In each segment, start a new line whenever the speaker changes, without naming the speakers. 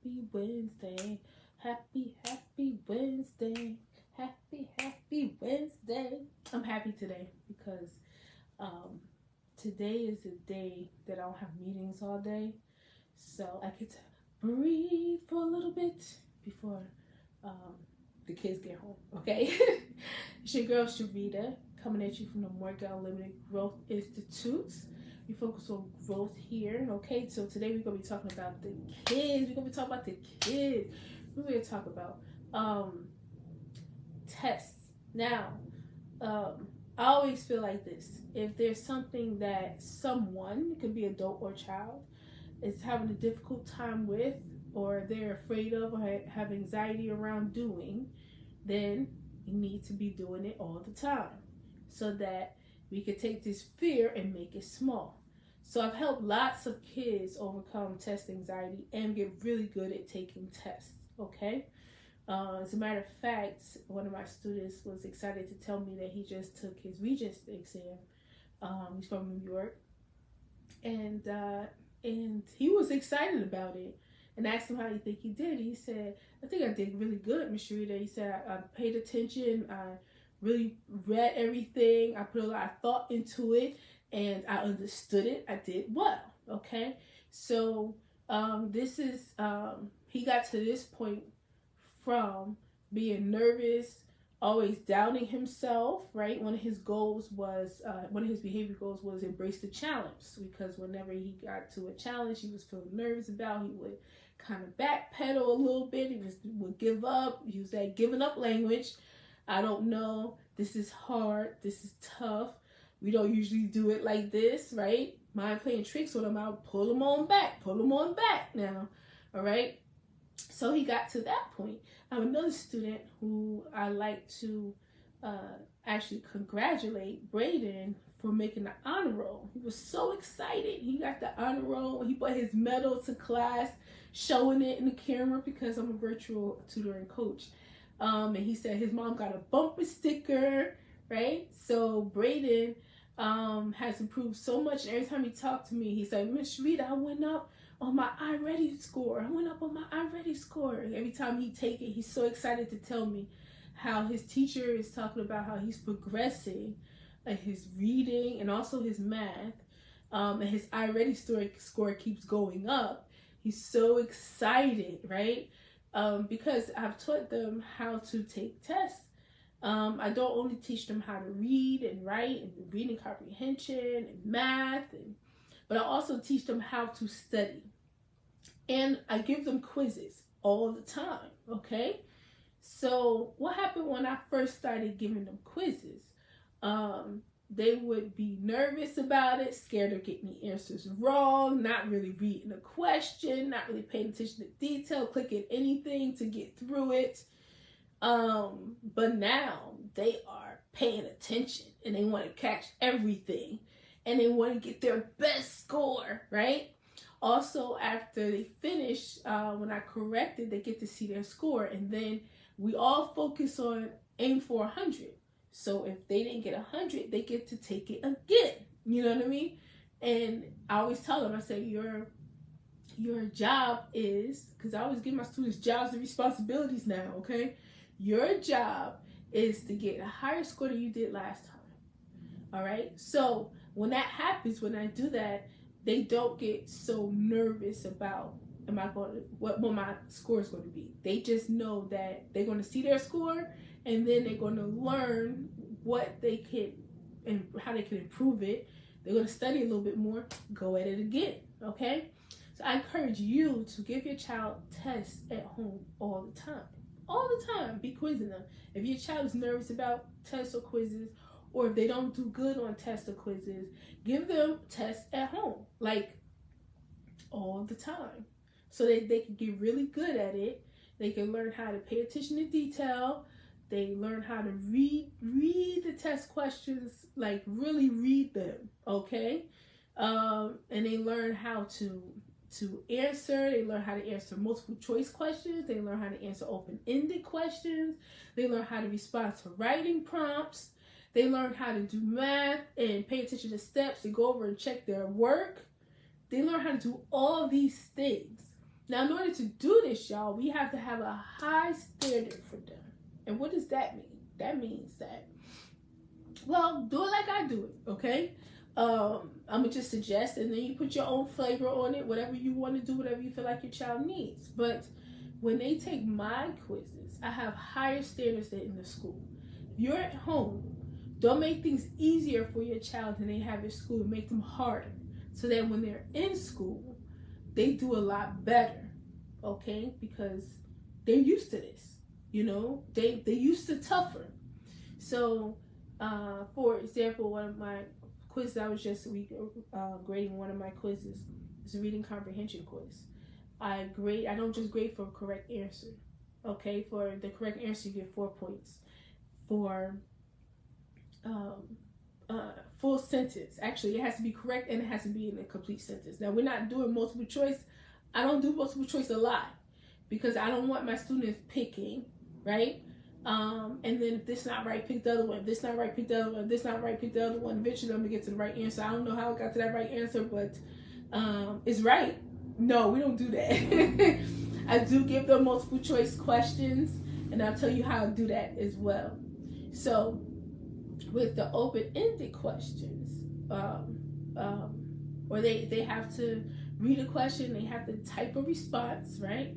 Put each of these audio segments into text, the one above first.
happy Wednesday. Happy Wednesday. Happy Wednesday. I'm happy today because um, today is a day that I don't have meetings all day. So I get to breathe for a little bit before um, the kids get home. Okay? It's your girl Sharita coming at you from the Morgan Unlimited Growth Institute. We focus on growth here. Okay, so today we're gonna be talking about the kids. We're gonna be talking about the kids. We're gonna talk about um tests. Now, I always feel like this. If there's something that someone, it could be adult or child, is having a difficult time with, or they're afraid of, or have anxiety around doing, then you need to be doing it all the time so that we can take this fear and make it small. So I've helped lots of kids overcome test anxiety and get really good at taking tests. Okay. As a matter of fact, one of my students was excited to tell me that he just took his Regents exam. He's from New York, and he was excited about it. And asked him how he think he did. He said, "I think I did really good, Miss Sharita." He said, I paid attention. I really read everything. I put a lot of thought into it, and I understood it. I did well. Okay, so this is he got to this point from being nervous, always doubting himself, right? One of his goals was, one of his behavior goals was embrace the challenge, because whenever he got to a challenge he was feeling nervous about, he would kind of backpedal a little bit. He would give up, use that giving up language. I don't know, this is hard, this is tough, we don't usually do it like this, right? Mind playing tricks on him, I'll pull him on back now, all right? So he got to that point. I have another student who I like to actually congratulate, Braden, for making the honor roll. He was so excited. He got the honor roll. He brought his medal to class, showing it in the camera because I'm a virtual tutor and coach. And he said his mom got a bumper sticker, right? So Braden has improved so much. And every time he talked to me, he said, "Miss Rita, I went up on my iReady score. I went up on my iReady score." Every time he take it, he's so excited to tell me how his teacher is talking about how he's progressing, his reading and also his math, and his iReady score keeps going up. He's so excited, right? Because I've taught them how to take tests. I don't only teach them how to read and write and reading comprehension and math, but I also teach them how to study. And I give them quizzes all the time, okay? So what happened when I first started giving them quizzes? They would be nervous about it, scared of getting the answers wrong, not really reading the question, not really paying attention to detail, clicking anything to get through it. But now they are paying attention and they want to catch everything and they want to get their best score, right? Also, after they finish, when I correct it, they get to see their score, and then we all focus on aim for 100. So if they didn't get 100, they get to take it again. You know what I mean? And I always tell them, I say, your job is, because I always give my students jobs and responsibilities now, okay? Your job is to get a higher score than you did last time. All right? So when that happens, when I do that, they don't get so nervous about what my score is going to be. They just know that they're going to see their score, and then they're going to learn what they can and how they can improve it. They're going to study a little bit more, go at it again, okay? So I encourage you to give your child tests at home all the time. All the time, be quizzing them. If your child is nervous about tests or quizzes, or if they don't do good on tests or quizzes, give them tests at home, like all the time, so that they can get really good at it. They can learn how to pay attention to detail. They learn how to read the test questions, like really read them, okay? And they learn how to answer. They learn how to answer multiple choice questions. They learn how to answer open-ended questions. They learn how to respond to writing prompts. They learn how to do math and pay attention to steps and go over and check their work. They learn how to do all these things. Now, in order to do this, y'all, we have to have a high standard for them. And what does that mean? That means that, well, do it like I do it, okay? I'm gonna just suggest, and then you put your own flavor on it, whatever you want to do, whatever you feel like your child needs. But when they take my quizzes, I have higher standards than in the school. If you're at home, don't make things easier for your child than they have at school. Make them harder, so that when they're in school, they do a lot better, okay? Because they're used to this, you know? They're used to tougher. So, for example, one of my quizzes, I was just grading one of my quizzes. It's a reading comprehension quiz. I don't just grade for correct answer, okay? For the correct answer, you get 4 points. For full sentence, actually, it has to be correct and it has to be in a complete sentence. Now, we're not doing multiple choice. I don't do multiple choice a lot because I don't want my students picking, right? And then if this not right, pick the other one. If this not right, pick the other one. If this not right, pick the other one. Eventually, I'm gonna get to the right answer. I don't know how I got to that right answer, but it's right. No, we don't do that. I do give them multiple choice questions, and I'll tell you how to do that as well. So, with the open-ended questions, or they have to read a question, they have to type a response, right?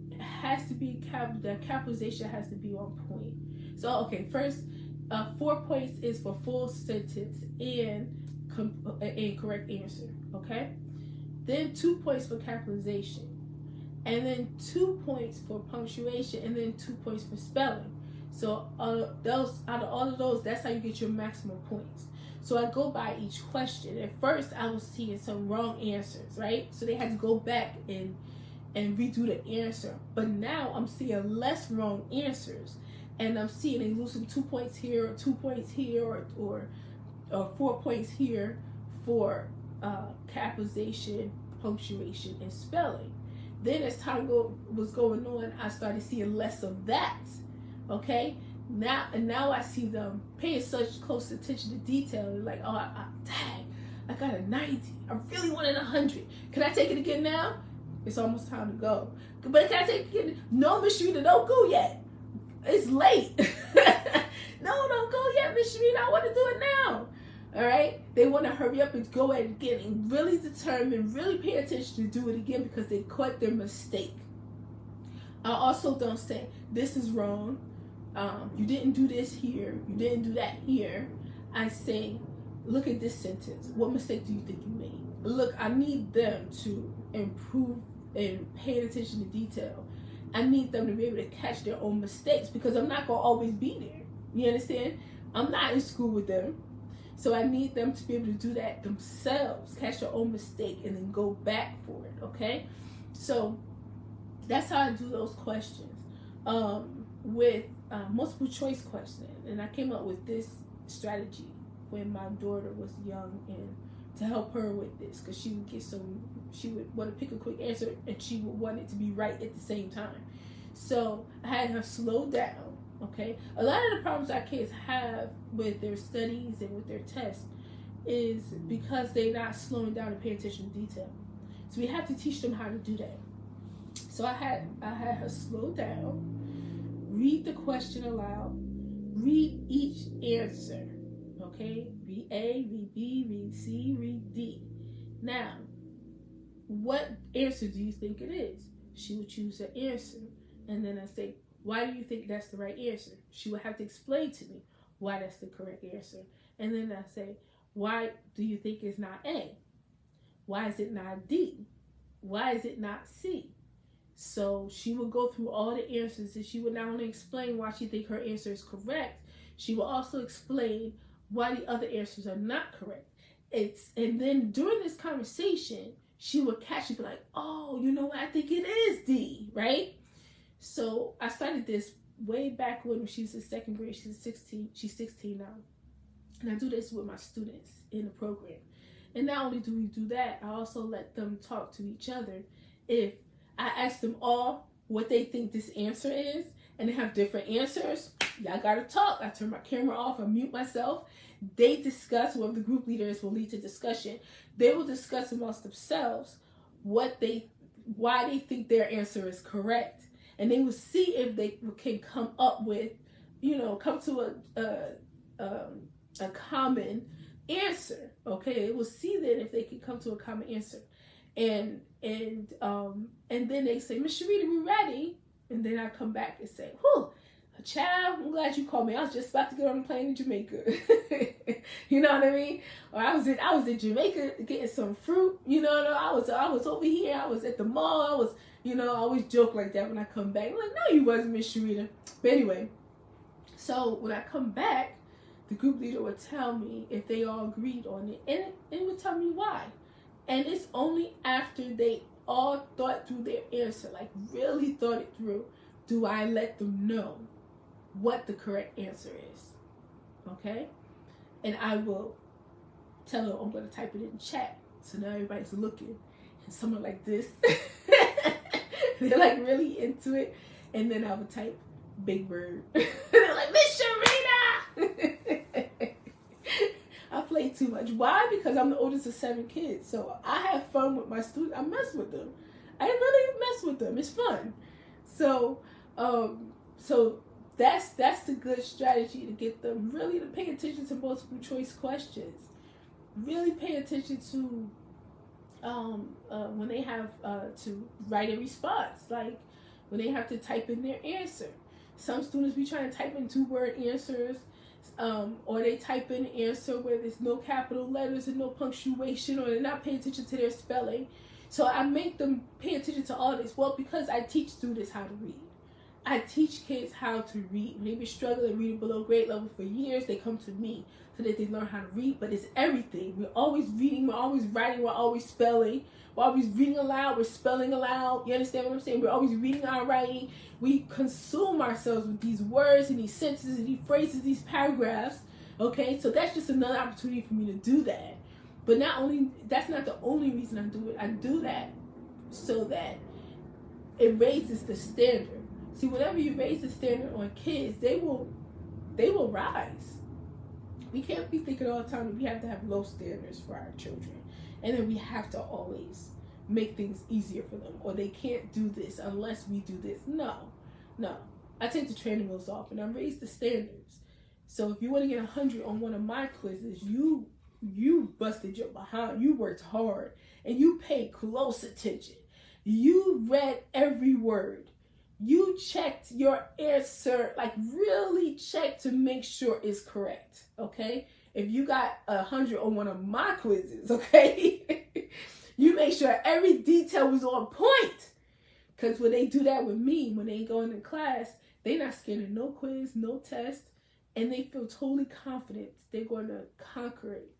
It has to be the capitalization has to be on point. So, okay, first, 4 points is for full sentence and correct answer, okay? Then 2 points for capitalization, and then 2 points for punctuation, and then 2 points for spelling. So out of all of those, that's how you get your maximum points. So I go by each question. At first, I was seeing some wrong answers, right? So they had to go back and redo the answer. But now I'm seeing less wrong answers, and I'm seeing they lose some 2 points here, or 2 points here, or 4 points here for capitalization, punctuation, and spelling. Then as time was going on, I started seeing less of that. Okay, now I see them paying such close attention to detail. They're like, oh, dang, I got a 90. I really wanted 100. Can I take it again now? It's almost time to go. But can I take it again? No, Miss Sharita, don't go yet. It's late. No, don't go yet, Miss Sharita. I want to do it now. All right? They want to hurry up and go ahead again and really determine, really pay attention to do it again because they caught their mistake. I also don't say, this is wrong. You didn't do this here. You didn't do that here. I say, look at this sentence. What mistake do you think you made? Look, I need them to improve and pay attention to detail. I need them to be able to catch their own mistakes because I'm not going to always be there. You understand? I'm not in school with them. So I need them to be able to do that themselves, catch their own mistake, and then go back for it, okay? So that's how I do those questions. With multiple choice questions. And I came up with this strategy when my daughter was young and to help her with this because she would want to pick a quick answer and she would want it to be right at the same time. So I had her slow down, okay? A lot of the problems our kids have with their studies and with their tests is because they're not slowing down and paying attention to detail. So we have to teach them how to do that. So I had her slow down, read the question aloud, read each answer, okay? Read A, read B, read C, read D. Now, what answer do you think it is? She would choose an answer, and then I say, why do you think that's the right answer? She would have to explain to me why that's the correct answer. And then I say, why do you think it's not A? Why is it not D? Why is it not C? So she would go through all the answers and she would not only explain why she thinks her answer is correct, she will also explain why the other answers are not correct. And then during this conversation, she would catch it, be like, oh, you know what, I think it is D, right? So I started this way back when she was in second grade. She's 16 now. And I do this with my students in the program. And not only do we do that, I also let them talk to each other. If I ask them all what they think this answer is, and they have different answers, y'all gotta talk. I turn my camera off, I mute myself. They discuss, whoever the group leader is will lead to discussion. They will discuss amongst themselves what they why they think their answer is correct, and they will see if they can come up with, come to a common answer. Okay, they will see that if they can come to a common answer, and then they say, Miss Sharita, we ready? And then I come back and say, whew, child, I'm glad you called me. I was just about to get on the plane in Jamaica. You know what I mean? Or I was in Jamaica getting some fruit. I was over here. I was at the mall. I always joke like that when I come back. I'm like, no, you wasn't, Miss Sharita. But anyway, so when I come back, the group leader would tell me if they all agreed on it, and it would tell me why. And it's only after they all thought through their answer, like really thought it through, do I let them know what the correct answer is. Okay? And I will tell them I'm going to type it in chat. So now everybody's looking. And someone like this, they're like really into it. And then I would type big bird. They're like, Miss Sharita! I play too much. Why? Because I'm the oldest of 7 kids. So I have fun with my students. I mess with them. I really mess with them. It's fun. So that's the good strategy to get them really to pay attention to multiple choice questions. Really pay attention to when they have to write a response, like when they have to type in their answer. Some students be trying to type in 2-word answers, or they type in an answer where there's no capital letters and no punctuation, or they're not paying attention to their spelling. So I make them pay attention to all this. Well, because I teach students how to read. I teach kids how to read. When they've been struggling reading below grade level for years, they come to me so that they learn how to read. But it's everything. We're always reading, we're always writing, we're always spelling. We're always reading aloud, we're spelling aloud. You understand what I'm saying? We're always reading our writing. We consume ourselves with these words and these sentences and these phrases, these paragraphs. Okay? So that's just another opportunity for me to do that. But that's not the only reason I do it. I do that so that it raises the standard. See, whenever you raise the standard on kids, they will rise. We can't be thinking all the time that we have to have low standards for our children. And then we have to always make things easier for them. Or they can't do this unless we do this. No. I take the training wheels off and I raise the standards. So if you want to get 100 on one of my quizzes, you busted your behind. You worked hard. And you paid close attention. You read every word. You checked your answer, like really checked to make sure it's correct, okay? If you got 100 on one of my quizzes, okay? You make sure every detail was on point. Because when they do that with me, when they go into class, they're not scared of no quiz, no test, and they feel totally confident they're going to conquer it.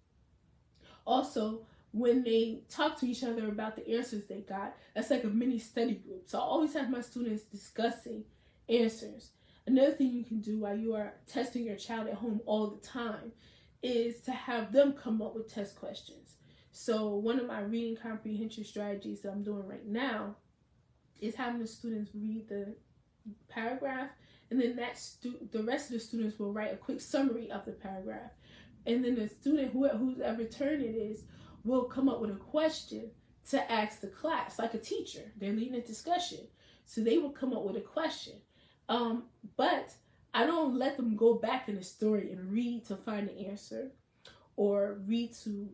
Also, when they talk to each other about the answers they got, that's like a mini study group. So I always have my students discussing answers. Another thing you can do while you are testing your child at home all the time is to have them come up with test questions. So one of my reading comprehension strategies that I'm doing right now is having the students read the paragraph, and then the rest of the students will write a quick summary of the paragraph. And then the student, whoever turn it is, will come up with a question to ask the class, like a teacher. They're leading a discussion. So they will come up with a question. But I don't let them go back in the story and read to find the answer or read to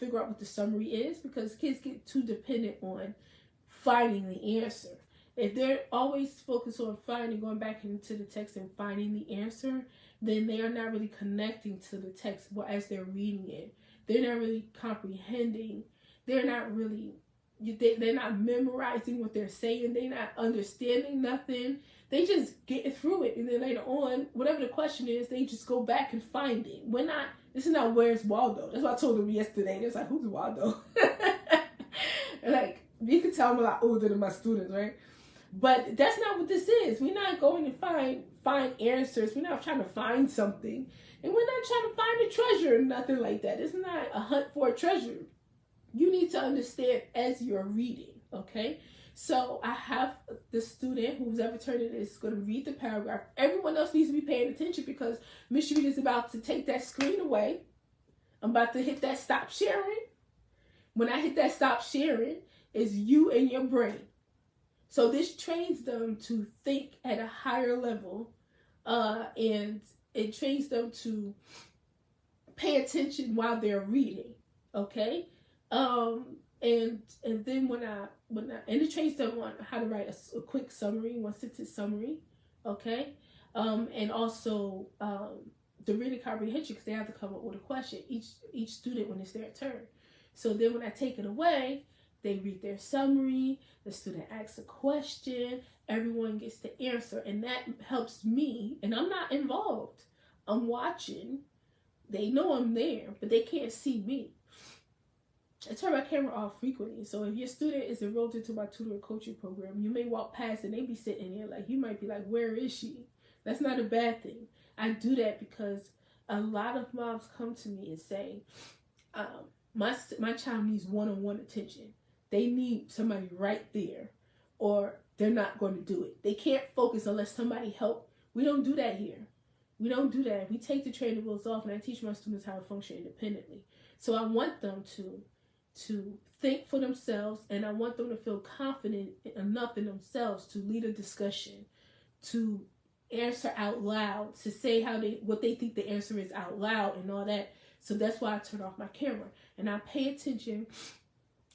figure out what the summary is, because kids get too dependent on finding the answer. If they're always focused on going back into the text and finding the answer, then they are not really connecting to the text as they're reading it. They're not really comprehending. They're not memorizing what they're saying. They're not understanding nothing. They just get through it. And then later on, whatever the question is, they just go back and find it. This is not Where's Waldo. That's what I told them yesterday. They was like, who's Waldo? Like, you can tell I'm a lot older than my students, right? But that's not what this is. We're not going to find answers. We're not trying to find something. And we're not trying to find a treasure or nothing like that. It's not a hunt for a treasure. You need to understand as you're reading, okay? So I have the student who's ever turned it is going to read the paragraph. Everyone else needs to be paying attention because Miss Sharita is about to take that screen away. I'm about to hit that stop sharing. When I hit that stop sharing, is you and your brain. So this trains them to think at a higher level, and it trains them to pay attention while they're reading. Okay, and then when I and it trains them on how to write a quick summary, one sentence summary. Okay, and also the reading comprehension, because they have to come up with a question each student when it's their turn. So then when I take it away, they read their summary, the student asks a question, everyone gets the answer, and that helps me, and I'm not involved. I'm watching. They know I'm there, but they can't see me. I turn my camera off frequently, so if your student is enrolled into my tutor coaching program, you may walk past and they be sitting there like, you might be like, where is she? That's not a bad thing. I do that because a lot of moms come to me and say, my child needs one-on-one attention. They need somebody right there, or they're not going to do it. They can't focus unless somebody help. We don't do that here. We don't do that. We take the training wheels off, and I teach my students how to function independently. So I want them to think for themselves, and I want them to feel confident enough in themselves to lead a discussion, to answer out loud, to say what they think the answer is out loud and all that. So that's why I turn off my camera and I pay attention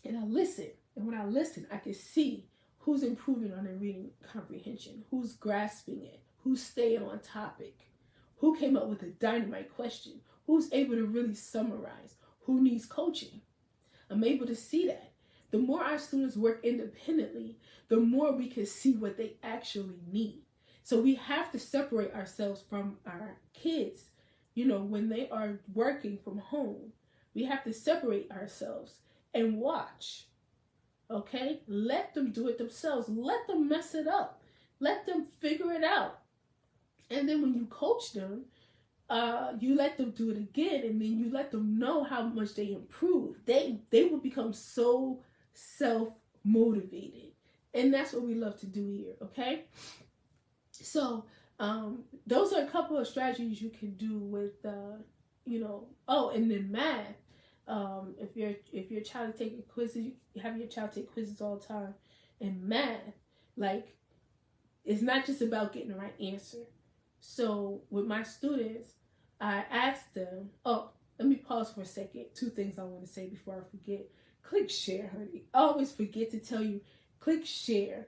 and I listen. And when I listen, I can see who's improving on their reading comprehension, who's grasping it, who's staying on topic, who came up with a dynamite question, who's able to really summarize, who needs coaching. I'm able to see that. The more our students work independently, the more we can see what they actually need. So we have to separate ourselves from our kids. You know, when they are working from home, we have to separate ourselves and watch. Okay? Let them do it themselves. Let them mess it up. Let them figure it out. And then when you coach them, you let them do it again, and then you let them know how much they improve. They will become so self-motivated. And that's what we love to do here, okay? So those are a couple of strategies you can do with, and then math. If your child is taking quizzes, you have your child take quizzes all the time. And math, like, it's not just about getting the right answer. So with my students, I ask them, let me pause for a second. Two things I want to say before I forget. Click share, honey. I always forget to tell you, click share.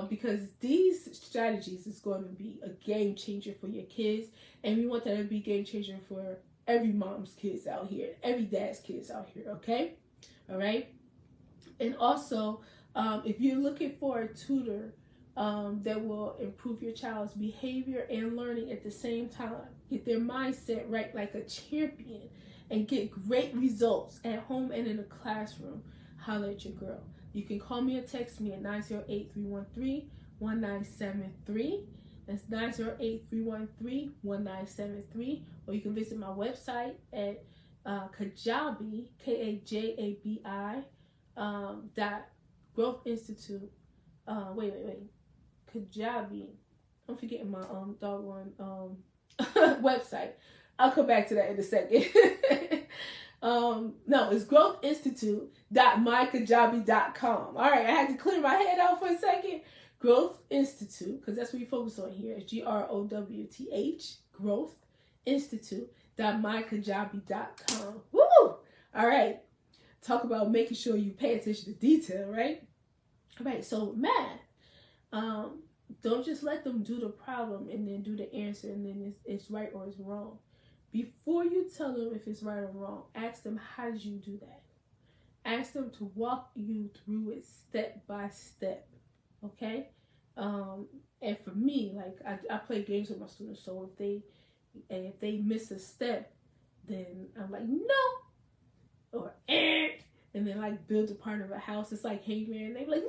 Because these strategies is going to be a game changer for your kids. And we want that to be a game changer for every mom's kids out here, every dad's kids out here, okay? All right? And also, if you're looking for a tutor that will improve your child's behavior and learning at the same time, get their mindset right like a champion, and get great results at home and in the classroom, holler at your girl. You can call me or text me at 908-313-1973. That's 908-313-1973. Or you can visit my website at Kajabi, Kajabi, Growth Institute. Kajabi. I'm forgetting my doggone website. I'll come back to that in a second. No, it's growthinstitute.mykajabi.com. All right, I had to clear my head out for a second. Growth Institute, because that's what we focus on here. It's GROWTH, Growth Institute.mykajabi.com. Woo! All right. Talk about making sure you pay attention to detail, right? All right, so math. Don't just let them do the problem and then do the answer and then it's right or it's wrong. Before you tell them if it's right or wrong, ask them, how did you do that? Ask them to walk you through it step by step, okay? And for me, like, I play games with my students, so if they miss a step, then I'm like, no, or and then like build a part of a house. It's like Hangman. They be like, no,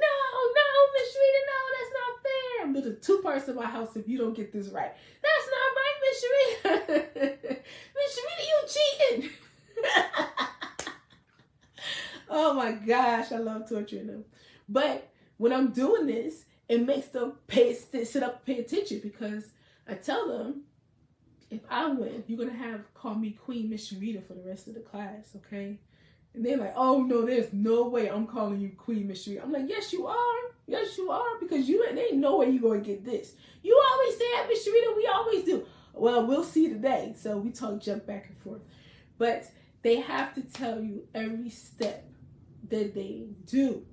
Miss Sharita, no, that's not fair. I'm building 2 parts of my house if you don't get this right. That's not right, Miss Sharita. Miss Sharita, you cheating. Oh my gosh, I love torturing them. But when I'm doing this, it makes them sit up and pay attention, because I tell them, if I win, you're going to call me Queen Miss Sharita for the rest of the class, okay? And they're like, oh no, there's no way I'm calling you Queen Miss Sharita. I'm like, yes you are. Yes you are, because there ain't no way you're going to get this. You always say that, Miss Sharita, we always do. Well, we'll see today. So we jump back and forth. But they have to tell you every step that they do.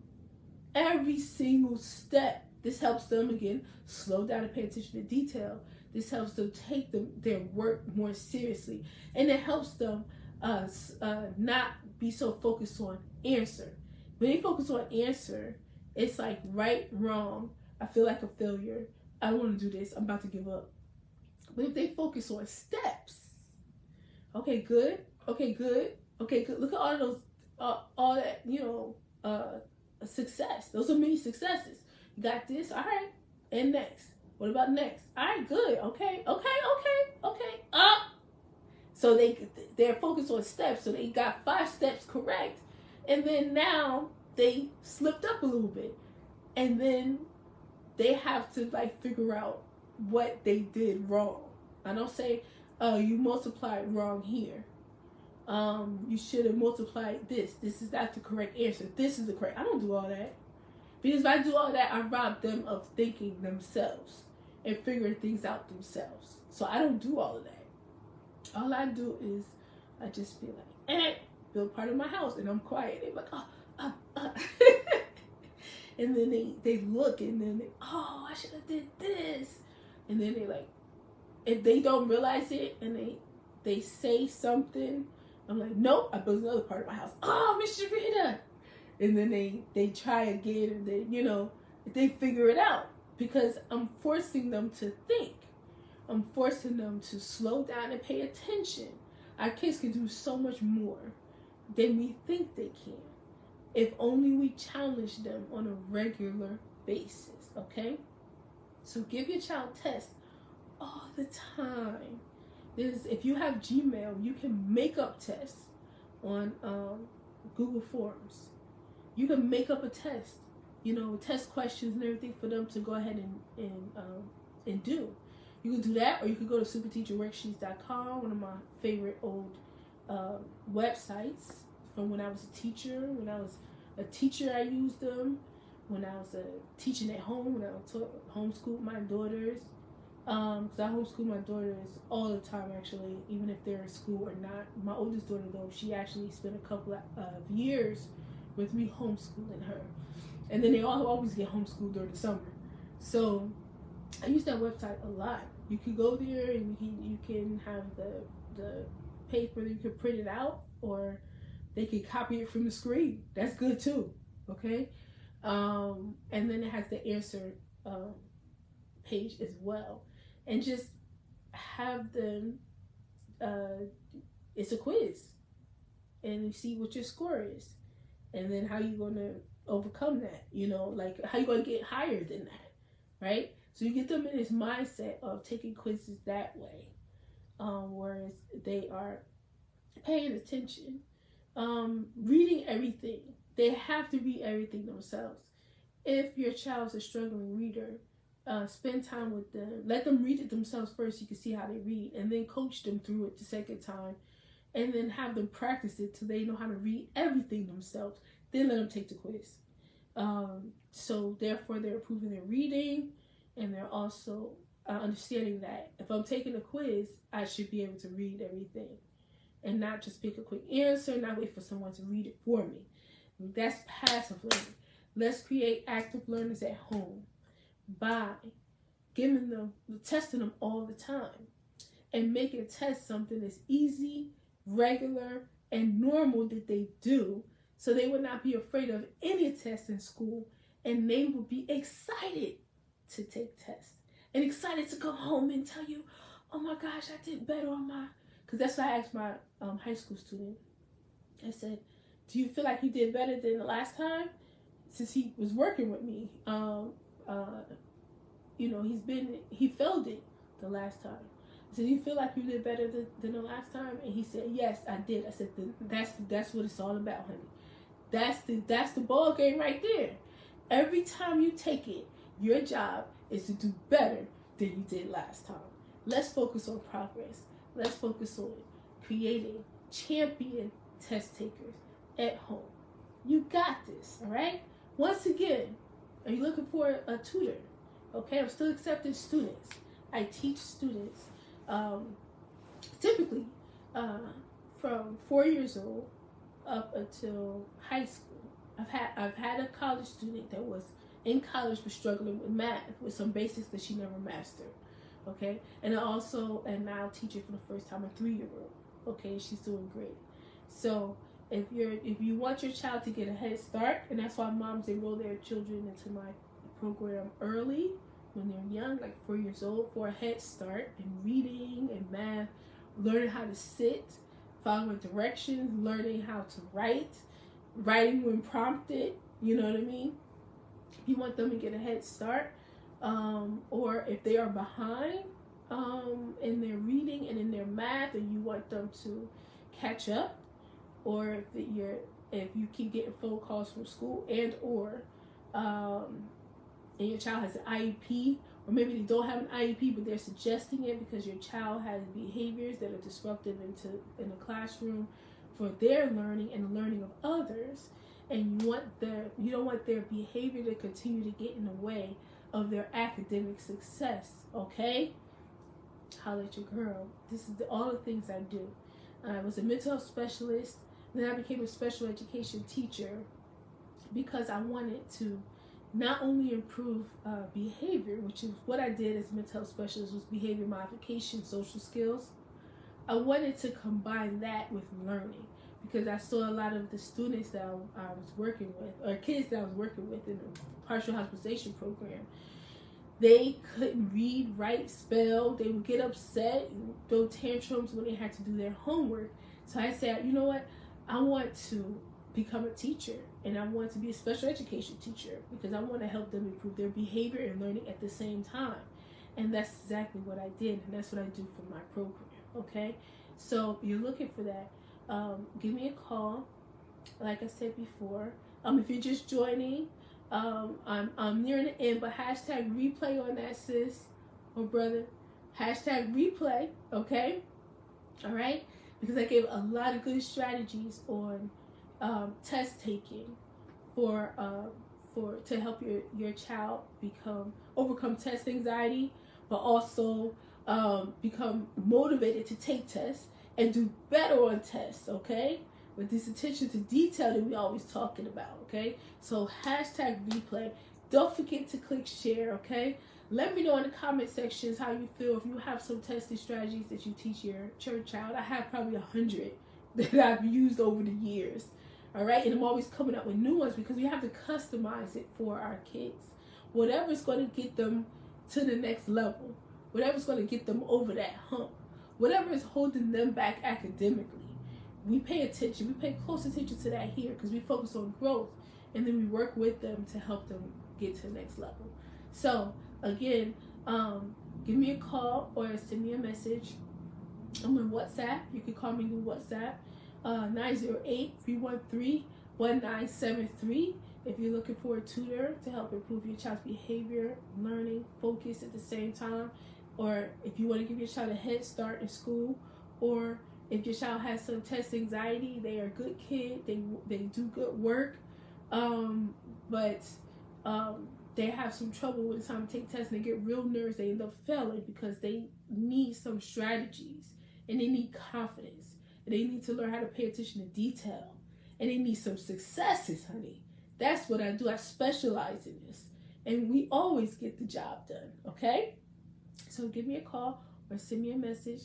Every single step. This helps them, again, slow down and pay attention to detail. This helps them take their work more seriously. And it helps them not be so focused on answer. When they focus on answer, it's like right, wrong, I feel like a failure, I don't want to do this, I'm about to give up. But if they focus on steps, okay, good, okay, good, okay, good. Look at all of those, all that, success. Those are many successes. You got this, all right, and next. What about next? All right, good, okay. Up. So they're focused on steps. So they got 5 steps correct, and then now they slipped up a little bit, and then they have to like figure out what they did wrong. I don't say, you multiplied wrong here. You should have multiplied this. This is not the correct answer. This is the correct. I don't do all that. Because if I do all that, I rob them of thinking themselves and figuring things out themselves. So I don't do all of that. All I do is I just be like, build part of my house, and I'm quiet. They're like, and then they look, and then I should have did this. And then they like, if they don't realize it, and they say something, I'm like, nope, I built another part of my house. Oh, Miss Sharita. And then they try again, and then, they figure it out, because I'm forcing them to think. I'm forcing them to slow down and pay attention. Our kids can do so much more than we think they can, if only we challenge them on a regular basis, okay? So give your child tests all the time. If you have Gmail, you can make up tests on Google Forms. You can make up a test, test questions and everything for them to go ahead and do. You can do that, or you can go to superteacherworksheets.com, one of my favorite old websites from when I was a teacher. When I was a teacher, I used them. When I was teaching at home, when I homeschooled my daughters. Because I homeschool my daughters all the time, actually, even if they're in school or not. My oldest daughter, though, she actually spent a couple of years with me homeschooling her. And then they always get homeschooled during the summer. So I use that website a lot. You can go there and you can have the paper that you can print it out, or they can copy it from the screen. That's good too, okay? And then it has the answer page as well. And just have them, it's a quiz. And you see what your score is. And then how you're going to overcome that, like how you're going to get higher than that, right? So you get them in this mindset of taking quizzes that way, whereas they are paying attention, reading everything. They have to read everything themselves. If your child's a struggling reader, spend time with them. Let them read it themselves first. You can see how they read, and then coach them through it the second time, and then have them practice it till they know how to read everything themselves. Then let them take the quiz. So therefore, they're improving their reading, and they're also understanding that if I'm taking a quiz, I should be able to read everything, and not just pick a quick answer, not wait for someone to read it for me. That's passive learning. Let's create active learners at home by giving them, testing them all the time, and making test something that's easy, regular, and normal that they do, so they would not be afraid of any test in school, and they would be excited to take tests and excited to come home and tell you, oh my gosh, I did better on my, because that's what I asked my high school student. I said, do you feel like you did better than the last time? Since he was working with me, he failed it the last time. I said, do you feel like you did better than the last time? And he said, yes, I did. I said, that's what it's all about, honey. That's the ball game right there. Every time you take it, your job is to do better than you did last time. Let's focus on progress. Let's focus on creating champion test takers, at home. You got this, all right? Once again, are you looking for a tutor? Okay, I'm still accepting students. I teach students typically uh, from 4 years old up until high school. I've had a college student that was in college but struggling with math with some basics that she never mastered. Okay, and I also am now teaching for the first time a 3-year-old. Okay, she's doing great. So if you want your child to get a head start, and that's why moms enroll their children into my program early when they're young, like 4 years old, for a head start in reading and math, learning how to sit, following directions, learning how to write, writing when prompted. You know what I mean? You want them to get a head start, or if they are behind in their reading and in their math, and you want them to catch up, or if you keep getting phone calls from school and your child has an IEP, or maybe they don't have an IEP but they're suggesting it because your child has behaviors that are disruptive in the classroom for their learning and the learning of others, and you don't want their behavior to continue to get in the way of their academic success. Okay, holla at your girl. This is all the things I do. I was a mental health specialist, then I became a special education teacher because I wanted to not only improve behavior, which is what I did as a mental health specialist, was behavior modification, social skills. I wanted to combine that with learning because I saw a lot of the students that I was working with, or kids that I was working with in the partial hospitalization program. They couldn't read, write, spell. They would get upset and throw tantrums when they had to do their homework. So I said, you know what? I want to become a teacher, and I want to be a special education teacher because I want to help them improve their behavior and learning at the same time. And that's exactly what I did, and that's what I do for my program. Okay, so if you're looking for that, give me a call. Like I said before, if you're just joining, I'm nearing the end, but hashtag replay on that, sis or brother. Hashtag replay, okay? All right, because I gave a lot of good strategies on test taking for to help your child overcome test anxiety, but also become motivated to take tests and do better on tests. Okay, with this attention to detail that we always talking about. Okay, so hashtag replay. Don't forget to click share. Okay, let me know in the comment sections how you feel. If you have some testing strategies that you teach your church child, I have probably 100 that I've used over the years. All right, and I'm always coming up with new ones because we have to customize it for our kids. Whatever's going to get them to the next level, whatever's going to get them over that hump, whatever is holding them back academically, we pay attention. We pay close attention to that here because we focus on growth, and then we work with them to help them get to the next level. So again, give me a call or send me a message. I'm on WhatsApp. You can call me on WhatsApp, 908-313-1973. If you're looking for a tutor to help improve your child's behavior, learning, focus at the same time, or if you want to give your child a head start in school, or if your child has some test anxiety, they are a good kid, they do good work, but they have some trouble with the time to take tests and they get real nervous, they end up failing because they need some strategies and they need confidence and they need to learn how to pay attention to detail and they need some successes, honey. That's what I do. I specialize in this, and we always get the job done. Okay, so give me a call or send me a message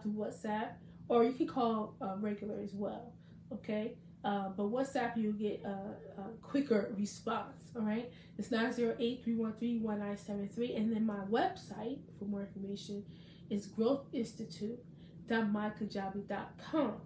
through WhatsApp, or you can call regular as well. Okay, but WhatsApp you'll get a quicker response. All right, it's 908-313-1973, and then my website for more information is growthinstitute.mykajabi.com.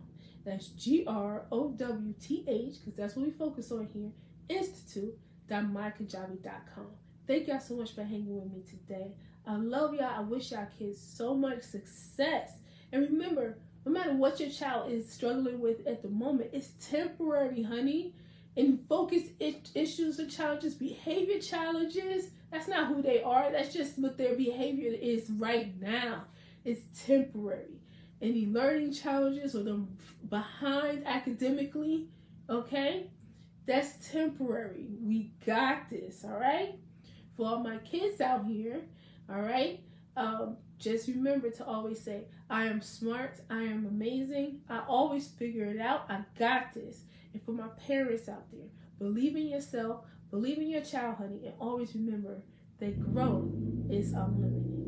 That's GROWTH, because that's what we focus on here, institute.mykajabi.com. Thank y'all so much for hanging with me today. I love y'all. I wish y'all kids so much success. And remember, no matter what your child is struggling with at the moment, it's temporary, honey. And focus issues or challenges, behavior challenges, that's not who they are. That's just what their behavior is right now. It's temporary. Any learning challenges or them behind academically, Okay? That's temporary. We got this, all right? For all my kids out here, all right? Just remember to always say, I am smart, I am amazing, I always figure it out, I got this. And for my parents out there, believe in yourself, believe in your child, honey, and always remember that growth is unlimited.